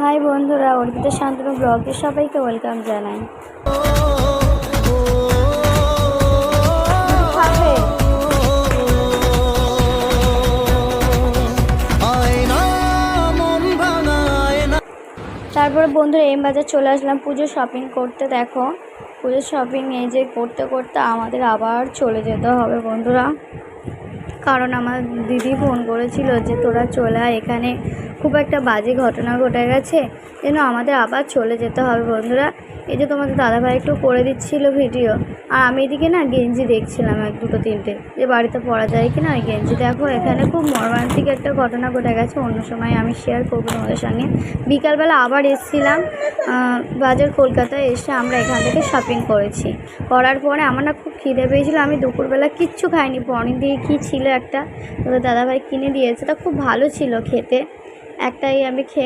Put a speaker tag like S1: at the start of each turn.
S1: High বন্ধুরা, অর্পিতা শান্তনু ব্লগে সবাইকে ওয়েলকাম জানাই। তারপরে বন্ধুরা এম বাজার চলে আসলাম পুজো শপিং করতে। দেখো পুজো শপিং এই যে করতে করতে আমাদের আবার চলে যেতে হবে বন্ধুরা, কারণ আমার দিদি ফোন করেছিল যে তোরা চলে আয়, এখানে খুব একটা বাজে ঘটনা ঘটে গেছে, যেন আমাদের আবার চলে যেতে হবে বন্ধুরা। এই যে তোমাদের দাদাভাই একটু করে দিচ্ছিল ভিডিও, আর আমি এদিকে না গেঞ্জি দেখছিলাম এক দুটো তিনটে, যে বাড়িতে পরা যায় কি না ওই গেঞ্জি। দেখো এখানে খুব মর্মান্তিক একটা ঘটনা ঘটে গেছে, অন্য সময় আমি শেয়ার করবো তোমাদের সঙ্গে। বিকালবেলা আবার এসেছিলাম বাজার কলকাতায়, এসে আমরা এখান থেকে শপিং করার পরে আমার না খুব খিদে পেয়েছিলো। আমি দুপুরবেলা কিচ্ছু খাইনি, পনির দিয়ে কী ছিল একটা তোদের দাদাভাই কিনে দিয়েছে, তা খুব ভালো ছিল খেতে, একটাই আমি খেয়ে